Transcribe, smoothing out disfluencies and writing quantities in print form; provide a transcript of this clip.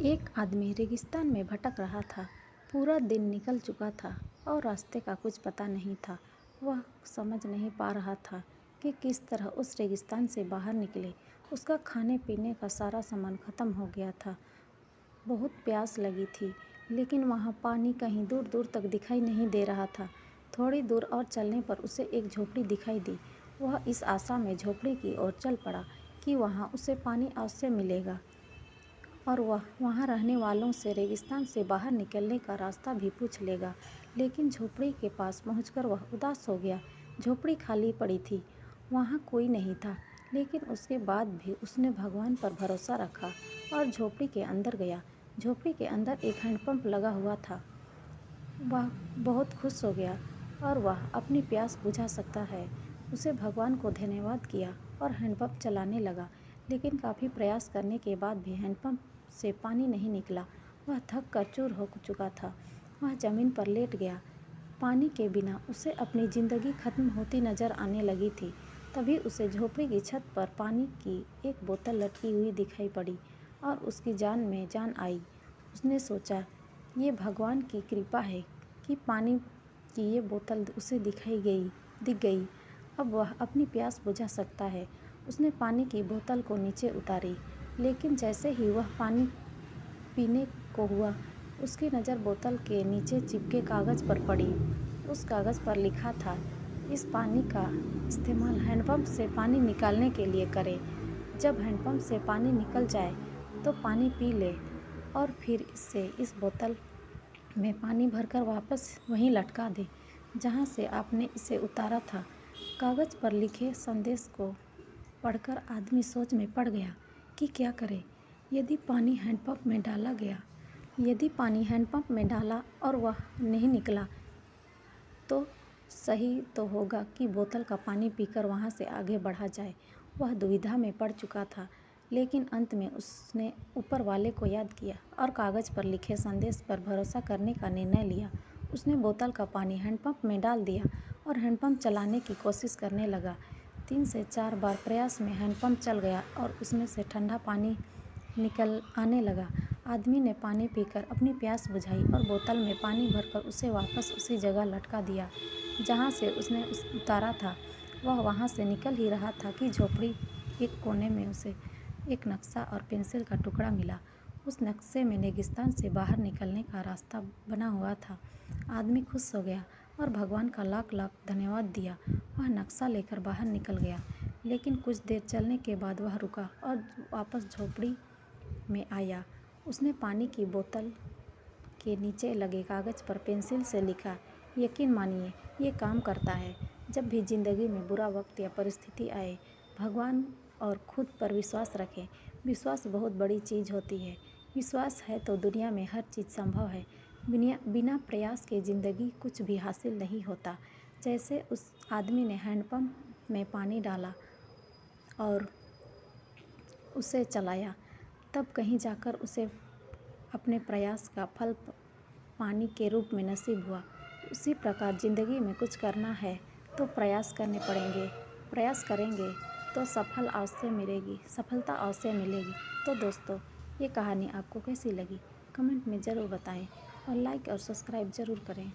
एक आदमी रेगिस्तान में भटक रहा था। पूरा दिन निकल चुका था और रास्ते का कुछ पता नहीं था। वह समझ नहीं पा रहा था कि किस तरह उस रेगिस्तान से बाहर निकले। उसका खाने पीने का सारा सामान ख़त्म हो गया था। बहुत प्यास लगी थी, लेकिन वहाँ पानी कहीं दूर दूर तक दिखाई नहीं दे रहा था। थोड़ी दूर और चलने पर उसे एक झोपड़ी दिखाई दी। वह इस आशा में झोपड़ी की ओर चल पड़ा कि वहाँ उसे पानी अवश्य मिलेगा और वह वहाँ रहने वालों से रेगिस्तान से बाहर निकलने का रास्ता भी पूछ लेगा। लेकिन झोपड़ी के पास पहुंचकर वह उदास हो गया। झोपड़ी खाली पड़ी थी, वहाँ कोई नहीं था। लेकिन उसके बाद भी उसने भगवान पर भरोसा रखा और झोपड़ी के अंदर गया। झोपड़ी के अंदर एक हैंडपंप लगा हुआ था। वह बहुत खुश हो गया और वह अपनी प्यास बुझा सकता है। उसे भगवान को धन्यवाद किया और हैंडपंप चलाने लगा। लेकिन काफ़ी प्रयास करने के बाद भी हैंडपंप से पानी नहीं निकला। वह थक कर चूर हो चुका था। वह ज़मीन पर लेट गया। पानी के बिना उसे अपनी ज़िंदगी खत्म होती नज़र आने लगी थी। तभी उसे झोपड़ी की छत पर पानी की एक बोतल लटकी हुई दिखाई पड़ी और उसकी जान में जान आई। उसने सोचा, ये भगवान की कृपा है कि पानी की ये बोतल उसे दिख गई। अब वह अपनी प्यास बुझा सकता है। उसने पानी की बोतल को नीचे उतारी, लेकिन जैसे ही वह पानी पीने को हुआ, उसकी नज़र बोतल के नीचे चिपके कागज़ पर पड़ी। उस कागज़ पर लिखा था, इस पानी का इस्तेमाल हैंडपंप से पानी निकालने के लिए करें। जब हैंडपंप से पानी निकल जाए तो पानी पी ले और फिर इस बोतल में पानी भरकर वापस वहीं लटका दे जहाँ से आपने इसे उतारा था। कागज़ पर लिखे संदेश को पढ़कर आदमी सोच में पड़ गया कि क्या करे। यदि पानी हैंडपंप में डाला और वह नहीं निकला तो सही तो होगा कि बोतल का पानी पीकर वहाँ से आगे बढ़ा जाए। वह दुविधा में पड़ चुका था, लेकिन अंत में उसने ऊपर वाले को याद किया और कागज़ पर लिखे संदेश पर भरोसा करने का निर्णय लिया। उसने बोतल का पानी हैंडपंप में डाल दिया और हैंडपंप चलाने की कोशिश करने लगा। 3 से 4 बार प्रयास में हैंडपंप चल गया और उसमें से ठंडा पानी निकल आने लगा। आदमी ने पानी पीकर अपनी प्यास बुझाई और बोतल में पानी भरकर उसे वापस उसी जगह लटका दिया जहाँ से उसने उतारा था। वह वहाँ से निकल ही रहा था कि झोपड़ी एक कोने में उसे एक नक्शा और पेंसिल का टुकड़ा मिला। उस नक्शे में रेगिस्तान से बाहर निकलने का रास्ता बना हुआ था। आदमी खुश हो गया और भगवान का लाख लाख धन्यवाद दिया। वह नक्शा लेकर बाहर निकल गया, लेकिन कुछ देर चलने के बाद वह रुका और वापस झोपड़ी में आया। उसने पानी की बोतल के नीचे लगे कागज़ पर पेंसिल से लिखा, यकीन मानिए ये काम करता है। जब भी ज़िंदगी में बुरा वक्त या परिस्थिति आए, भगवान और खुद पर विश्वास रखें। विश्वास बहुत बड़ी चीज़ होती है। विश्वास है तो दुनिया में हर चीज़ संभव है। बिना प्रयास के ज़िंदगी कुछ भी हासिल नहीं होता। जैसे उस आदमी ने हैंडपंप में पानी डाला और उसे चलाया, तब कहीं जाकर उसे अपने प्रयास का फल पानी के रूप में नसीब हुआ। उसी प्रकार ज़िंदगी में कुछ करना है तो प्रयास करने पड़ेंगे। प्रयास करेंगे तो सफलता अवश्य मिलेगी। तो दोस्तों, ये कहानी आपको कैसी लगी कमेंट में ज़रूर बताएं और लाइक और सब्सक्राइब ज़रूर करें।